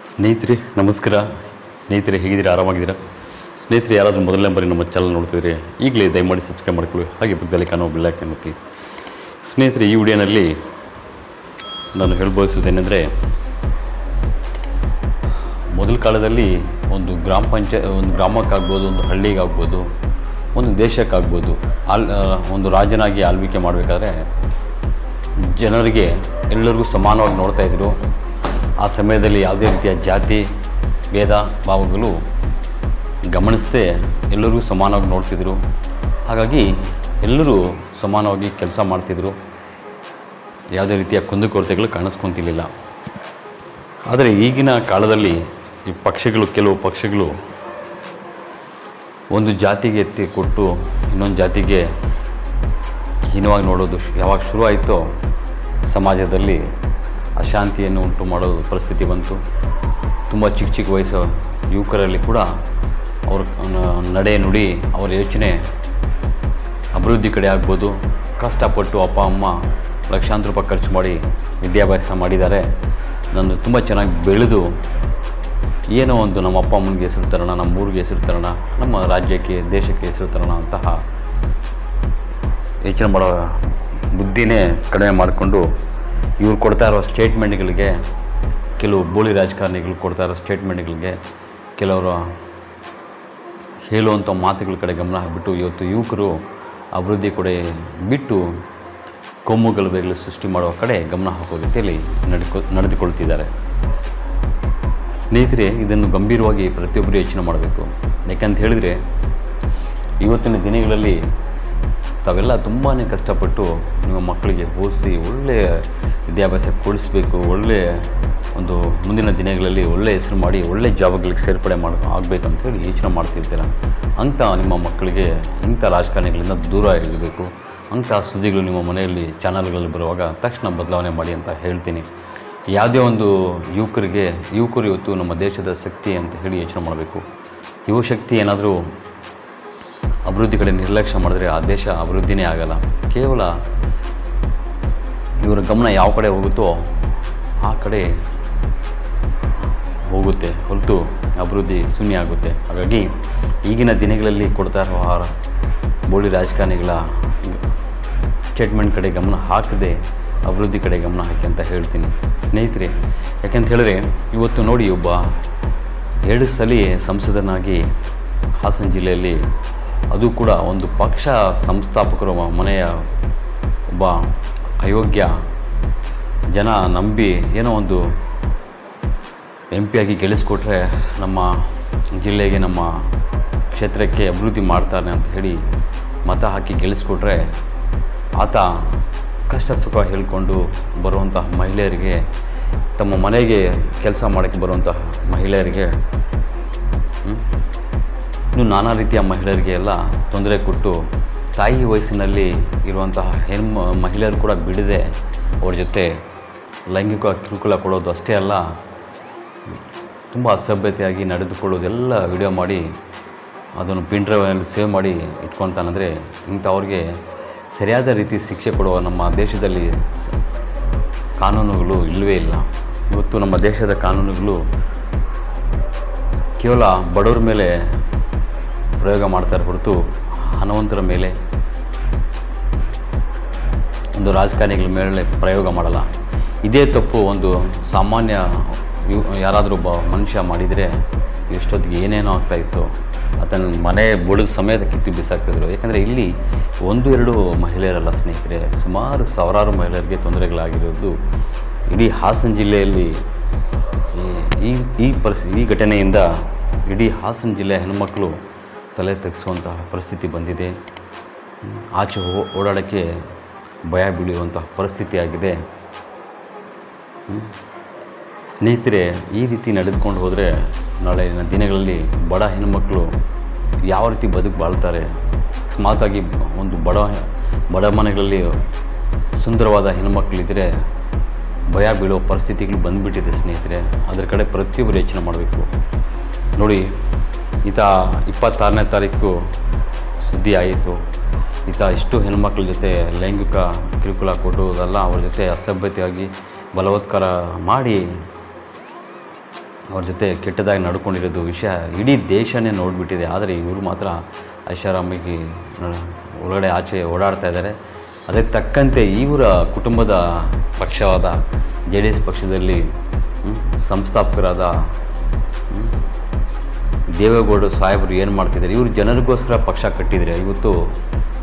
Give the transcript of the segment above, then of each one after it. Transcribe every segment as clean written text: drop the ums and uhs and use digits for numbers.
ಸ್ನೇಹಿತರೆ ನಮಸ್ಕಾರ. ಸ್ನೇಹಿತರೆ ಹೇಗಿದ್ದೀರಾ? ಆರಾಮಾಗಿದ್ದೀರಾ? ಸ್ನೇಹಿತರೆ ಯಾರಾದರೂ ಮೊದಲನೇ ಬಾರಿ ನಮ್ಮ ಚಾನಲ್ ನೋಡ್ತಿದ್ರೆ ಈಗಲೇ ದಯಮಾಡಿ ಸಬ್ಸ್ಕ್ರೈಬ್ ಮಾಡ್ಕೊಳ್ಳಿ, ಹಾಗೆ ಪಕ್ಕದಲ್ಲಿ ಕಾಣೋ ಬೆಲ್ ಐಕಾನ್ ಒತ್ತಿ. ಸ್ನೇಹಿತರೆ ಈ ವಿಡಿಯೋನಲ್ಲಿ ನಾನು ಹೇಳಬಯಸುವುದೇನೆಂದರೆ, ಮೊದಲ ಕಾಲದಲ್ಲಿ ಒಂದು ಒಂದು ಗ್ರಾಮಕ್ಕಾಗ್ಬೋದು, ಒಂದು ಹಳ್ಳಿಗಾಗ್ಬೋದು, ಒಂದು ದೇಶಕ್ಕಾಗ್ಬೋದು, ಒಂದು ರಾಜನಾಗಿ ಆಳ್ವಿಕೆ ಮಾಡಬೇಕಾದ್ರೆ ಜನರಿಗೆ ಎಲ್ಲರಿಗೂ ಸಮಾನವಾಗಿ ನೋಡ್ತಾಯಿದ್ರು. ಆ ಸಮಯದಲ್ಲಿ ಯಾವುದೇ ರೀತಿಯ ಜಾತಿ ಭೇದ ಭಾವಗಳು ಗಮನಿಸದೆ ಎಲ್ಲರಿಗೂ ಸಮಾನವಾಗಿ ನೋಡ್ತಿದ್ರು. ಹಾಗಾಗಿ ಎಲ್ಲರೂ ಸಮಾನವಾಗಿ ಕೆಲಸ ಮಾಡ್ತಿದ್ರು. ಯಾವುದೇ ರೀತಿಯ ಕುಂದುಕೊರತೆಗಳು ಕಾಣಿಸ್ಕೊತಿರ್ಲಿಲ್ಲ. ಆದರೆ ಈಗಿನ ಕಾಲದಲ್ಲಿ ಈ ಕೆಲವು ಪಕ್ಷಗಳು ಒಂದು ಜಾತಿಗೆ ಎತ್ತಿ ಕೊಟ್ಟು ಇನ್ನೊಂದು ಜಾತಿಗೆ ಹೀನವಾಗಿ ನೋಡೋದು ಯಾವಾಗ ಶುರುವಾಯಿತೋ ಸಮಾಜದಲ್ಲಿ ಅಶಾಂತಿಯನ್ನು ಉಂಟು ಮಾಡೋ ಪರಿಸ್ಥಿತಿ ಬಂತು. ತುಂಬ ಚಿಕ್ಕ ವಯಸ್ಸು ಯುವಕರಲ್ಲಿ ಕೂಡ ಅವ್ರ ನಡೆ ನುಡಿ, ಅವರ ಯೋಚನೆ ಅಭಿವೃದ್ಧಿ ಕಡೆ ಆಗ್ಬೋದು. ಕಷ್ಟಪಟ್ಟು ಅಪ್ಪ ಅಮ್ಮ ಲಕ್ಷಾಂತರ ರೂಪಾಯಿ ಖರ್ಚು ಮಾಡಿ ವಿದ್ಯಾಭ್ಯಾಸ ಮಾಡಿದ್ದಾರೆ. ನಾನು ತುಂಬ ಚೆನ್ನಾಗಿ ಬೆಳೆದು ಏನೋ ಒಂದು ನಮ್ಮ ಅಪ್ಪ ಅಮ್ಮನಿಗೆ ಹೆಸರು ತರೋಣ, ನಮ್ಮ ಊರಿಗೆ ಹೆಸರು ತರೋಣ, ನಮ್ಮ ರಾಜ್ಯಕ್ಕೆ ದೇಶಕ್ಕೆ ಹೆಸರು ತರೋಣ ಅಂತಹ ಯೋಚನೆ ಮಾಡೋ ಬುದ್ಧಿನೇ ಕಡಿಮೆ ಮಾಡಿಕೊಂಡು ಇವ್ರು ಕೊಡ್ತಾ ಇರೋ ಸ್ಟೇಟ್ಮೆಂಟ್ಗಳಿಗೆ, ಕೆಲವು ಬೋಳಿ ರಾಜಕಾರಣಿಗಳು ಕೊಡ್ತಾ ಇರೋ ಸ್ಟೇಟ್ಮೆಂಟ್ಗಳಿಗೆ, ಕೆಲವರು ಹೇಳುವಂಥ ಮಾತುಗಳ ಕಡೆ ಗಮನ ಹಾಕಿಬಿಟ್ಟು ಇವತ್ತು ಯುವಕರು ಅಭಿವೃದ್ಧಿ ಕಡೆ ಬಿಟ್ಟು ಕೊಮ್ಮು ಗಲಭೆಗಳು ಸೃಷ್ಟಿ ಮಾಡುವ ಕಡೆ ಗಮನ ಹಾಕೋ ರೀತಿಯಲ್ಲಿ ನಡೆದುಕೊಳ್ತಿದ್ದಾರೆ. ಸ್ನೇಹಿತರೆ, ಇದನ್ನು ಗಂಭೀರವಾಗಿ ಪ್ರತಿಯೊಬ್ಬರು ಯೋಚನೆ ಮಾಡಬೇಕು. ಯಾಕಂತ ಹೇಳಿದರೆ ಇವತ್ತಿನ ದಿನಗಳಲ್ಲಿ ತಾವೆಲ್ಲ ತುಂಬಾ ಕಷ್ಟಪಟ್ಟು ನಿಮ್ಮ ಮಕ್ಕಳಿಗೆ ಓದಿಸಿ ಒಳ್ಳೆಯ ವಿದ್ಯಾಭ್ಯಾಸ ಕೊಡಿಸ್ಬೇಕು, ಒಳ್ಳೆಯ ಒಂದು ಮುಂದಿನ ದಿನಗಳಲ್ಲಿ ಒಳ್ಳೆಯ ಹೆಸರು ಮಾಡಿ ಒಳ್ಳೆಯ ಜಾಬ್ಗಳಿಗೆ ಸೇರ್ಪಡೆ ಆಗಬೇಕಂತೇಳಿ ಯೋಚನೆ ಮಾಡ್ತಿರ್ತೀರ. ಅಂಥ ನಿಮ್ಮ ಮಕ್ಕಳಿಗೆ ಇಂಥ ರಾಜಕಾರಣಿಗಳಿಂದ ದೂರ ಇರಬೇಕು. ಅಂಥ ಸುದ್ದಿಗಳು ನಿಮ್ಮ ಮನೆಯಲ್ಲಿ ಚಾನಲ್ಗಳಲ್ಲಿ ಬರುವಾಗ ತಕ್ಷಣ ಬದಲಾವಣೆ ಮಾಡಿ ಅಂತ ಹೇಳ್ತೀನಿ. ಯಾವುದೇ ಒಂದು ಯುವಕರು ಇವತ್ತು ನಮ್ಮ ದೇಶದ ಶಕ್ತಿ ಅಂತ ಹೇಳಿ ಯೋಚನೆ ಮಾಡಬೇಕು. ಯುವಶಕ್ತಿ ಏನಾದರೂ ಅಭಿವೃದ್ಧಿ ಕಡೆ ನಿರ್ಲಕ್ಷ್ಯ ಮಾಡಿದ್ರೆ ಆ ದೇಶ ಅಭಿವೃದ್ಧಿನೇ ಆಗಲ್ಲ. ಕೇವಲ ಇವರ ಗಮನ ಯಾವ ಕಡೆ ಹೋಗುತ್ತೋ ಆ ಕಡೆ ಹೋಗುತ್ತೆ ಹೊರತು ಅಭಿವೃದ್ಧಿ ಶೂನ್ಯ ಆಗುತ್ತೆ. ಹಾಗಾಗಿ ಈಗಿನ ದಿನಗಳಲ್ಲಿ ಕೊಡ್ತಾ ಇರುವ ಬೋಳಿ ರಾಜಕಾರಣಿಗಳ ಸ್ಟೇಟ್ಮೆಂಟ್ ಕಡೆ ಗಮನ ಹಾಕದೆ ಅಭಿವೃದ್ಧಿ ಕಡೆ ಗಮನ ಹಾಕಿ ಅಂತ ಹೇಳ್ತೀನಿ ಸ್ನೇಹಿತರೆ. ಯಾಕೆಂತ ಹೇಳಿದ್ರೆ ಇವತ್ತು ನೋಡಿ, ಒಬ್ಬ 2 ಸಲ ಸಂಸದನಾಗಿ ಹಾಸನ ಜಿಲ್ಲೆಯಲ್ಲಿ, ಅದು ಕೂಡ ಒಂದು ಪಕ್ಷ ಸಂಸ್ಥಾಪಕರು ಮನೆಯ ಒಬ್ಬ ಅಯೋಗ್ಯ ಜನ ನಂಬಿ ಏನೋ ಒಂದು MP ಆಗಿ ಗೆಲ್ಲಿಸ್ಕೊಟ್ರೆ ನಮ್ಮ ಜಿಲ್ಲೆಗೆ, ನಮ್ಮ ಕ್ಷೇತ್ರಕ್ಕೆ ಅಭಿವೃದ್ಧಿ ಮಾಡ್ತಾನೆ ಅಂತ ಹೇಳಿ ಮತ ಹಾಕಿ ಗೆಲ್ಲಿಸ್ಕೊಟ್ರೆ, ಆತ ಕಷ್ಟ ಸುಖ ಹೇಳ್ಕೊಂಡು ಬರುವಂತಹ ಮಹಿಳೆಯರಿಗೆ, ತಮ್ಮ ಮನೆಗೆ ಕೆಲಸ ಮಾಡೋಕ್ಕೆ ಬರುವಂತಹ ಮಹಿಳೆಯರಿಗೆ, ಇನ್ನು ನಾನಾ ರೀತಿಯ ಮಹಿಳೆಯರಿಗೆ ಎಲ್ಲ ತೊಂದರೆ ಕೊಟ್ಟು ತಾಯಿ ವಯಸ್ಸಿನಲ್ಲಿ ಇರುವಂತಹ ಮಹಿಳೆಯರು ಕೂಡ ಬಿಡದೆ ಅವ್ರ ಜೊತೆ ಲೈಂಗಿಕ ಕಿರುಕುಳ ಕೊಡೋದು ಅಷ್ಟೇ ಅಲ್ಲ, ತುಂಬ ಅಸಭ್ಯತೆಯಾಗಿ ನಡೆದುಕೊಳ್ಳೋದೆಲ್ಲ ವಿಡಿಯೋ ಮಾಡಿ ಅದನ್ನು ಪಿನ್ ಡ್ರೈವ್ನಲ್ಲಿ ಸೇವ್ ಮಾಡಿ ಇಟ್ಕೊತಾನಂದರೆ ಇಂಥವ್ರಿಗೆ ಸರಿಯಾದ ರೀತಿ ಶಿಕ್ಷೆ ಕೊಡುವ ನಮ್ಮ ದೇಶದಲ್ಲಿ ಕಾನೂನುಗಳು ಇಲ್ಲವೇ ಇಲ್ಲ. ಇವತ್ತು ನಮ್ಮ ದೇಶದ ಕಾನೂನುಗಳು ಕೇವಲ ಬಡವರ ಮೇಲೆ ಪ್ರಯೋಗ ಮಾಡ್ತಾರೆ ಹೊರತು ಹಣವಂತರ ಮೇಲೆ, ಒಂದು ರಾಜಕಾರಣಿಗಳ ಮೇಲೆ ಪ್ರಯೋಗ ಮಾಡಲ್ಲ. ಇದೇ ತಪ್ಪು ಒಂದು ಸಾಮಾನ್ಯ ಯಾರಾದರೂ ಒಬ್ಬ ಮನುಷ್ಯ ಮಾಡಿದರೆ ಎಷ್ಟೊತ್ತಿಗೆ ಏನೇನೋ ಆಗ್ತಾಯಿತ್ತು, ಆತನ ಮನೆ ಬುಡದ ಸಮೇತ ಕಿತ್ತು ಬಿಸಾಕ್ತಿದ್ರು. ಯಾಕಂದರೆ ಇಲ್ಲಿ 1-2 ಮಹಿಳೆಯರಲ್ಲ ಸ್ನೇಹಿತರೆ, ಸುಮಾರು ಸಾವಿರಾರು ಮಹಿಳೆಯರಿಗೆ ತೊಂದರೆಗಳಾಗಿರೋದು ಇಡೀ ಹಾಸನ ಜಿಲ್ಲೆಯಲ್ಲಿ. ಈ ಘಟನೆಯಿಂದ ಇಡೀ ಹಾಸನ ಜಿಲ್ಲೆಯ ಹೆಣ್ಣುಮಕ್ಕಳು ತಲೆ ತೆಗೆಸುವಂತಹ ಪರಿಸ್ಥಿತಿ ಬಂದಿದೆ. ಆಚೆ ಓಡಾಡೋಕ್ಕೆ ಭಯ ಬೀಳುವಂತಹ ಪರಿಸ್ಥಿತಿ ಆಗಿದೆ. ಸ್ನೇಹಿತರೆ, ಈ ರೀತಿ ನಡೆದುಕೊಂಡು ಹೋದರೆ ನಾಳಿನ ದಿನಗಳಲ್ಲಿ ಬಡ ಹೆಣ್ಣುಮಕ್ಕಳು ಯಾವ ರೀತಿ ಬಾಳ್ತಾರೆ? ಅಕಸ್ಮಾತಾಗಿ ಒಂದು ಬಡ ಮನೆಗಳಲ್ಲಿ ಸುಂದರವಾದ ಹೆಣ್ಣುಮಕ್ಕಳಿದ್ದರೆ ಭಯ ಬೀಳೋ ಪರಿಸ್ಥಿತಿಗಳು ಬಂದುಬಿಟ್ಟಿದೆ ಸ್ನೇಹಿತರೆ. ಅದರ ಕಡೆ ಪ್ರತಿಯೊಬ್ಬರು ಯೋಚನೆ ಮಾಡಬೇಕು. ನೋಡಿ, 26ನೇ ತಾರೀಕು ಸುದ್ದಿ ಆಯಿತು. ಇಷ್ಟು ಹೆಣ್ಮಕ್ಳ ಜೊತೆ ಲೈಂಗಿಕ ಕಿರುಕುಳ ಕೊಡುವುದಲ್ಲ, ಅವ್ರ ಜೊತೆ ಅಸಭ್ಯತೆಯಾಗಿ ಬಲವತ್ಕಾರ ಮಾಡಿ ಅವ್ರ ಜೊತೆ ಕೆಟ್ಟದಾಗಿ ನಡ್ಕೊಂಡಿರೋದು ವಿಷಯ ಇಡೀ ದೇಶನೇ ನೋಡಿಬಿಟ್ಟಿದೆ. ಆದರೆ ಇವರು ಮಾತ್ರ ಐಷಾರಾಮಿಗೆ ಒಳಗಡೆ ಆಚೆ ಓಡಾಡ್ತಾ ಇದ್ದಾರೆ. ಅದಕ್ಕೆ ತಕ್ಕಂತೆ ಇವರ ಕುಟುಂಬದ ಪಕ್ಷವಾದ JDS ಪಕ್ಷದಲ್ಲಿ ಸಂಸ್ಥಾಪಕರಾದ ದೇವೇಗೌಡ ಸಾಹೇಬರು ಏನು ಮಾಡ್ತಿದ್ದಾರೆ, ಇವರು ಜನರಿಗೋಸ್ಕರ ಪಕ್ಷ ಕಟ್ಟಿದರೆ ಇವತ್ತು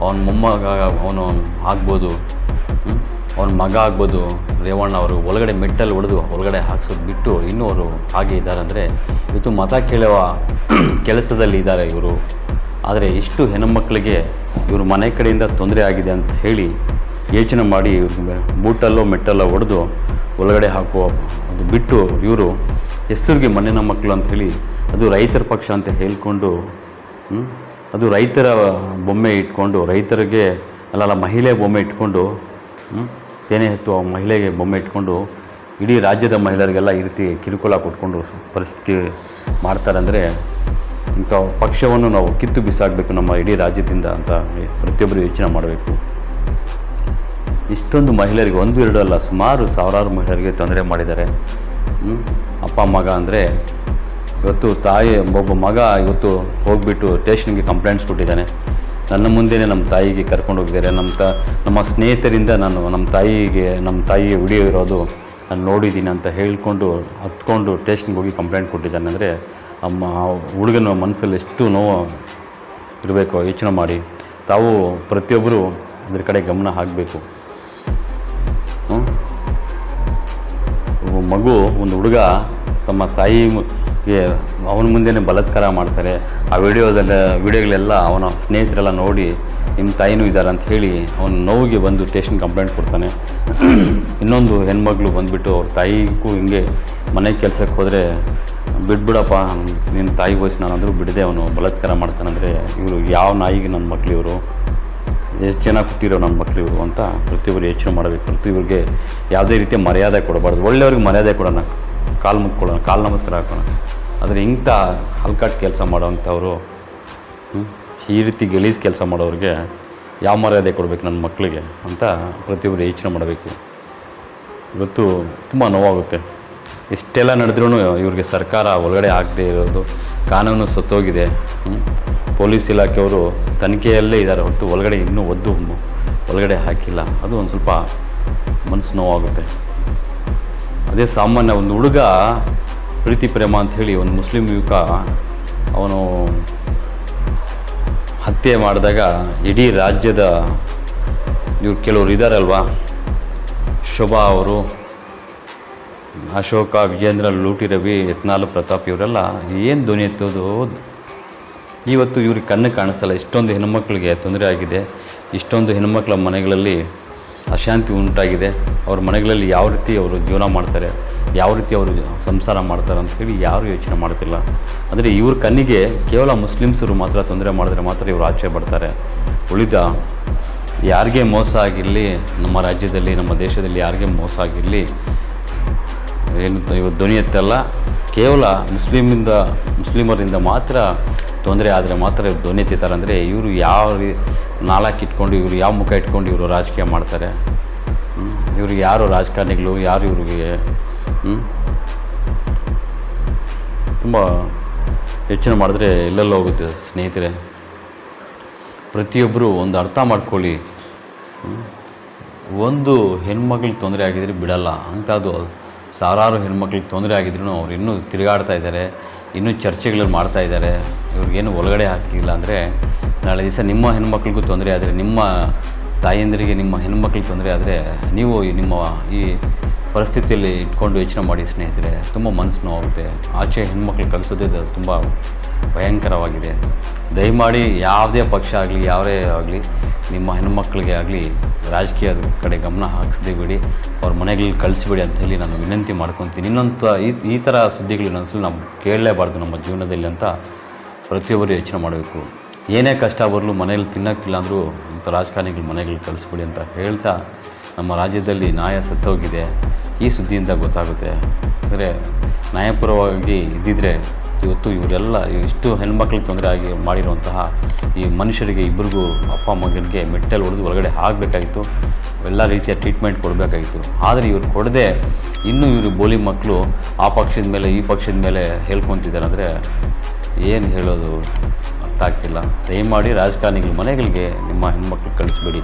ಅವನ ಮೊಮ್ಮಗ ಅವನು ಆಗ್ಬೋದು, ಅವನ ಮಗ ಆಗ್ಬೋದು ರೇವಣ್ಣ ಅವರು ಒಳಗಡೆ ಮೆಟ್ಟಲ್ಲಿ ಹೊಡೆದು ಒಳಗಡೆ ಹಾಕ್ಸೋದು ಬಿಟ್ಟು ಇನ್ನೂ ಅವರು ಹಾಗೆ ಇದ್ದಾರೆ. ಅಂದರೆ ಇವತ್ತು ಮತ ಕೇಳುವ ಕೆಲಸದಲ್ಲಿ ಇದ್ದಾರೆ ಇವರು. ಆದರೆ ಇಷ್ಟು ಹೆಣ್ಣುಮಕ್ಕಳಿಗೆ ಇವರು ಮನೆ ಕಡೆಯಿಂದ ತೊಂದರೆ ಆಗಿದೆ ಅಂತ ಹೇಳಿ ಯೋಚನೆ ಮಾಡಿ ಇವ್ರಿಗೆ ಬೂಟಲ್ಲೋ ಮೆಟ್ಟಲ್ಲೋ ಹೊಡೆದು ಒಳಗಡೆ ಹಾಕುವ ಅದು ಬಿಟ್ಟು ಇವರು ಹೆಸರಿಗೆ ಮಣ್ಣಿನ ಮಕ್ಕಳು ಅಂಥೇಳಿ ಅದು ರೈತರ ಪಕ್ಷ ಅಂತ ಹೇಳಿಕೊಂಡು ಅದು ರೈತರ ಬೊಮ್ಮೆ ಇಟ್ಕೊಂಡು ರೈತರಿಗೆ ಅಲ್ಲ ಮಹಿಳೆ ಬೊಮ್ಮೆ ಇಟ್ಕೊಂಡು ತೇನೆ ಎತ್ತುವ ಮಹಿಳೆಗೆ ಬೊಮ್ಮೆ ಇಟ್ಕೊಂಡು ಇಡೀ ರಾಜ್ಯದ ಮಹಿಳೆಯರಿಗೆಲ್ಲ ಈ ರೀತಿ ಕಿರುಕುಳ ಕೊಟ್ಕೊಂಡು ಪರಿಸ್ಥಿತಿ ಮಾಡ್ತಾರೆ. ಅಂದರೆ ಇಂಥ ಪಕ್ಷವನ್ನು ನಾವು ಕಿತ್ತು ಬಿಸಾಕಬೇಕು ನಮ್ಮ ಇಡೀ ರಾಜ್ಯದಿಂದ ಅಂತ ಪ್ರತಿಯೊಬ್ಬರು ಯೋಚನೆ ಮಾಡಬೇಕು. ಇಷ್ಟೊಂದು ಮಹಿಳೆಯರಿಗೆ ಒಂದು ಎರಡು ಅಲ್ಲ ಸುಮಾರು ಸಾವಿರಾರು ಮಹಿಳೆಯರಿಗೆ ತೊಂದರೆ ಮಾಡಿದ್ದಾರೆ. ಅಪ್ಪ ಮಗ ಅಂದರೆ ಇವತ್ತು ತಾಯಿ ಒಬ್ಬ ಮಗ ಇವತ್ತು ಹೋಗಿಬಿಟ್ಟು ಸ್ಟೇಷನ್ಗೆ ಕಂಪ್ಲೇಂಟ್ಸ್ ಕೊಟ್ಟಿದ್ದಾನೆ. ನನ್ನ ಮುಂದೆಯೇ ನಮ್ಮ ತಾಯಿಗೆ ಕರ್ಕೊಂಡು ಹೋಗಿದ್ದಾರೆ. ನಮ್ಮ ಸ್ನೇಹಿತರಿಂದ ನಮ್ಮ ತಾಯಿಗೆ ವಿಡಿಯೋ ಇರೋದು ನಾನು ನೋಡಿದ್ದೀನಿ ಅಂತ ಹೇಳ್ಕೊಂಡು ಹತ್ಕೊಂಡು ಸ್ಟೇಷನ್ಗೆ ಹೋಗಿ ಕಂಪ್ಲೇಂಟ್ ಕೊಟ್ಟಿದ್ದಾನೆ. ಅಂದರೆ ಹುಡುಗನ ಮನಸ್ಸಲ್ಲಿ ಎಷ್ಟು ನೋವು ಇರಬೇಕು ಯೋಚನೆ ಮಾಡಿ. ತಾವು ಪ್ರತಿಯೊಬ್ಬರು ಅದ್ರ ಕಡೆ ಗಮನ ಹಾಕಬೇಕು. ಮಗು ಒಂದು ಹುಡುಗ ತಮ್ಮ ತಾಯಿಗೆ ಅವನ ಮುಂದೆನೇ ಬಲಾತ್ಕಾರ ಮಾಡ್ತಾರೆ. ಆ ವಿಡಿಯೋಗಳೆಲ್ಲ ಅವನ ಸ್ನೇಹಿತರೆಲ್ಲ ನೋಡಿ ನಿಮ್ಮ ತಾಯಿನೂ ಇದ್ದಾರೆ ಅಂತ ಹೇಳಿ ಅವನ ನೋವಿಗೆ ಬಂದು ಸ್ಟೇಷನ್ ಕಂಪ್ಲೇಂಟ್ ಕೊಡ್ತಾನೆ. ಇನ್ನೊಂದು ಹೆಣ್ಮಗಳು ಬಂದುಬಿಟ್ಟು ಅವ್ರ ತಾಯಿಗೂ ಹಿಂಗೆ ಮನೆ ಕೆಲಸಕ್ಕೆ ಹೋದರೆ ಬಿಡ್ಬಿಡಪ್ಪ ನಿನ್ನ ತಾಯಿ ವಯಸ್ಸು ನಾನಾದರೂ ಬಿಡದೆ ಅವನು ಬಲಾತ್ಕಾರ ಮಾಡ್ತಾನಂದರೆ ಇವರು ಯಾವ ನಾಯಿಗೆ ನನ್ನ ಮಕ್ಳು ಇವರು ಎಷ್ಟು ಚೆನ್ನಾಗಿ ಕೊಟ್ಟಿರೋ ನನ್ನ ಮಕ್ಳು ಇವರು ಅಂತ ಪ್ರತಿಯೊಬ್ಬರು ಯೋಚನೆ ಮಾಡಬೇಕು. ಪ್ರತಿಯೊಬ್ಬರಿಗೆ ಯಾವುದೇ ರೀತಿಯ ಮರ್ಯಾದೆ ಕೊಡಬಾರ್ದು. ಒಳ್ಳೆಯವ್ರಿಗೆ ಮರ್ಯಾದೆ ಕೊಡೋಣ, ಕಾಲು ಮುಕ್ಕೊಳ್ಳೋಣ, ಕಾಲು ನಮಸ್ಕಾರ ಹಾಕೋಣ. ಆದರೆ ಇಂಥ ಹಲ್ಕಟ್ಟು ಕೆಲಸ ಮಾಡೋವಂಥವ್ರು ಈ ರೀತಿ ಗಲೀಜು ಕೆಲಸ ಮಾಡೋರಿಗೆ ಯಾವ ಮರ್ಯಾದೆ ಕೊಡಬೇಕು ನನ್ನ ಮಕ್ಕಳಿಗೆ ಅಂತ ಪ್ರತಿಯೊಬ್ಬರು ಯೋಚನೆ ಮಾಡಬೇಕು. ಇವತ್ತು ತುಂಬ ನೋವಾಗುತ್ತೆ. ಇಷ್ಟೆಲ್ಲ ನಡೆದ್ರೂ ಇವ್ರಿಗೆ ಸರ್ಕಾರ ಒಳಗಡೆ ಆಗದೆ ಇರೋದು, ಕಾನೂನು ಸತ್ತೋಗಿದೆ. ಪೊಲೀಸ್ ಇಲಾಖೆಯವರು ತನಿಖೆಯಲ್ಲೇ ಇದ್ದಾರೆ ಹೊರತು ಒಳಗಡೆ ಇನ್ನೂ ಒಳಗಡೆ ಹಾಕಿಲ್ಲ. ಅದು ಒಂದು ಸ್ವಲ್ಪ ಮನಸ್ಸು ನೋವಾಗುತ್ತೆ. ಅದೇ ಸಾಮಾನ್ಯ ಒಂದು ಹುಡುಗ ಪ್ರೀತಿ ಪ್ರೇಮ ಅಂಥೇಳಿ ಒಂದು ಮುಸ್ಲಿಂ ಯುವಕ ಅವನು ಹತ್ಯೆ ಮಾಡಿದಾಗ ಇಡೀ ರಾಜ್ಯದ ಇವ್ರು ಕೆಲವರು ಇದ್ದಾರಲ್ವ, ಶೋಭಾ ಅವರು, ಅಶೋಕ, ವಿಜೇಂದ್ರ, ಲೂಟಿ ರವಿ, ಯತ್ನಾಳ್, ಪ್ರತಾಪ್ ಇವರೆಲ್ಲ ಏನು ಧ್ವನಿ ಎತ್ತೋದು ಇವತ್ತು ಇವ್ರಿಗೆ ಕಣ್ಣು ಕಾಣಿಸಲ್ಲ. ಇಷ್ಟೊಂದು ಹೆಣ್ಮಕ್ಳಿಗೆ ತೊಂದರೆ ಆಗಿದೆ. ಇಷ್ಟೊಂದು ಹೆಣ್ಮಕ್ಳ ಮನೆಗಳಲ್ಲಿ ಅಶಾಂತಿ ಉಂಟಾಗಿದೆ. ಅವ್ರ ಮನೆಗಳಲ್ಲಿ ಯಾವ ರೀತಿ ಅವರು ಜೀವನ ಮಾಡ್ತಾರೆ, ಯಾವ ರೀತಿ ಅವರು ಸಂಸಾರ ಮಾಡ್ತಾರೆ ಅಂಥೇಳಿ ಯಾರೂ ಯೋಚನೆ ಮಾಡ್ತಿಲ್ಲ. ಅಂದರೆ ಇವ್ರ ಕಣ್ಣಿಗೆ ಕೇವಲ ಮುಸ್ಲಿಮ್ಸರು ಮಾತ್ರ ತೊಂದರೆ ಮಾಡಿದ್ರೆ ಮಾತ್ರ ಇವರು ಆಚೆ ಬರ್ತಾರೆ. ಉಳಿದ ಯಾರಿಗೇ ಮೋಸ ಆಗಿರಲಿ, ನಮ್ಮ ರಾಜ್ಯದಲ್ಲಿ ನಮ್ಮ ದೇಶದಲ್ಲಿ ಯಾರಿಗೇ ಮೋಸ ಆಗಿರಲಿ ಏನು ಇವತ್ತು ಧ್ವನಿ ಎತ್ತಲ್ಲ. ಕೇವಲ ಮುಸ್ಲಿಮರಿಂದ ಮಾತ್ರ ತೊಂದರೆ ಆದರೆ ಮಾತ್ರ ಇವ್ರು ಧ್ವನಿ ಎತ್ತಿದ್ದಾರೆ. ಅಂದರೆ ಇವರು ಯಾವ ನಾಲ್ಕು ಇಟ್ಕೊಂಡು ಇವರು ಯಾವ ಮುಖ ಇಟ್ಕೊಂಡು ಇವರು ರಾಜಕೀಯ ಮಾಡ್ತಾರೆ. ಇವ್ರಿಗೆ ಯಾರು ರಾಜಕಾರಣಿಗಳು ಯಾರು ಇವ್ರಿಗೆ ತುಂಬ ಯೋಚನೆ ಮಾಡಿದ್ರೆ ಎಲ್ಲೆಲ್ಲ ಹೋಗುತ್ತೆ ಸ್ನೇಹಿತರೆ. ಪ್ರತಿಯೊಬ್ಬರು ಒಂದು ಅರ್ಥ ಮಾಡ್ಕೊಳ್ಳಿ. ಒಂದು ಹೆಣ್ಮಕ್ಳಿಗೆ ತೊಂದರೆ ಆಗಿದ್ರೆ ಬಿಡಲ್ಲ. ಅಂಥದ್ದು ಸಾವಿರಾರು ಹೆಣ್ಮಕ್ಳಿಗೆ ತೊಂದರೆ ಆಗಿದ್ರು ಅವ್ರು ಇನ್ನೂ ತಿರುಗಾಡ್ತಾ ಇದ್ದಾರೆ, ಇನ್ನೂ ಚರ್ಚೆಗಳಲ್ಲಿ ಮಾಡ್ತಾಯಿದ್ದಾರೆ. ಇವ್ರಿಗೇನು ಒಳಗಡೆ ಹಾಕಿಲ್ಲ ಅಂದರೆ ನಾಳೆ ದಿವಸ ನಿಮ್ಮ ಹೆಣ್ಮಕ್ಳಿಗೂ ತೊಂದರೆ ಆದರೆ, ನಿಮ್ಮ ತಾಯಂದಿರಿಗೆ ನಿಮ್ಮ ಹೆಣ್ಮಕ್ಳಿಗೆ ತೊಂದರೆ ಆದರೆ ನೀವು ನಿಮ್ಮ ಈ ಪರಿಸ್ಥಿತಿಯಲ್ಲಿ ಇಟ್ಕೊಂಡು ಯೋಚನೆ ಮಾಡಿ ಸ್ನೇಹಿತರೆ. ತುಂಬ ಮನಸ್ಸು ನೋವಾಗುತ್ತೆ. ಆಚೆ ಹೆಣ್ಮಕ್ಳು ಕಳಿಸೋದೇ ತುಂಬ ಭಯಂಕರವಾಗಿದೆ. ದಯಮಾಡಿ ಯಾವುದೇ ಪಕ್ಷ ಆಗಲಿ ಯಾರೇ ಆಗಲಿ ನಿಮ್ಮ ಹೆಣ್ಮಕ್ಳಿಗೆ ಆಗಲಿ ರಾಜಕೀಯದ ಕಡೆ ಗಮನ ಹಾಕಿಸದೇ ಬಿಡಿ, ಅವ್ರ ಮನೆಗಳಿಗೆ ಕಳಿಸ್ಬೇಡಿ ಅಂತ ಹೇಳಿ ನಾನು ವಿನಂತಿ ಮಾಡ್ಕೊತೀನಿ. ಇನ್ನೊಂದು ಈ ಥರ ಸುದ್ದಿಗಳು ಇನ್ನೊಂದ್ಸಲ ನಾವು ಕೇಳಲೇಬಾರ್ದು ನಮ್ಮ ಜೀವನದಲ್ಲಿ ಅಂತ ಪ್ರತಿಯೊಬ್ಬರು ಯೋಚನೆ ಮಾಡಬೇಕು. ಏನೇ ಕಷ್ಟ ಬರಲು ಮನೇಲಿ ತಿನ್ನೋಕ್ಕಿಲ್ಲ ಅಂದರೂ ಇಂಥ ರಾಜಕಾರಣಿಗಳು ಮನೆಗಳಿಗೆ ಕಳಿಸ್ಬಿಡಿ ಅಂತ ಹೇಳ್ತಾ, ನಮ್ಮ ರಾಜ್ಯದಲ್ಲಿ ನ್ಯಾಯ ಸತ್ತೋಗಿದೆ ಈ ಸುದ್ದಿಯಿಂದ ಗೊತ್ತಾಗುತ್ತೆ. ಅಂದರೆ ನ್ಯಾಯಪರವಾಗಿ ಇದ್ದಿದ್ದರೆ ಇವತ್ತು ಇವರೆಲ್ಲ ಇಷ್ಟು ಹೆಣ್ಮಕ್ಳಿಗೆ ತೊಂದರೆ ಆಗಿ ಮಾಡಿರುವಂತಹ ಈ ಮನುಷ್ಯರಿಗೆ ಇಬ್ಬರಿಗೂ ಅಪ್ಪ ಮಗನಿಗೆ ಮೆಟ್ಟಲು ಹೊಡೆದು ಒಳಗಡೆ ಆಗಬೇಕಾಗಿತ್ತು. ಎಲ್ಲ ರೀತಿಯ ಟ್ರೀಟ್ಮೆಂಟ್ ಕೊಡಬೇಕಾಗಿತ್ತು. ಆದರೆ ಇವ್ರು ಕೊಡದೆ ಇನ್ನೂ ಇವರು ಬೋಲಿ ಮಕ್ಕಳು ಆ ಪಕ್ಷದ ಮೇಲೆ ಈ ಪಕ್ಷದ ಮೇಲೆ ಹೇಳ್ಕೊತಿದ್ದಾರೆ ಅಂದರೆ ಏನು ಹೇಳೋದು ಅರ್ಥ ಆಗ್ತಿಲ್ಲ. ದಯಮಾಡಿ ರಾಜಕಾರಣಿಗಳ ಮನೆಗಳಿಗೆ ನಿಮ್ಮ ಹೆಣ್ಮಕ್ಳು ಕಳಿಸ್ಬೇಡಿ.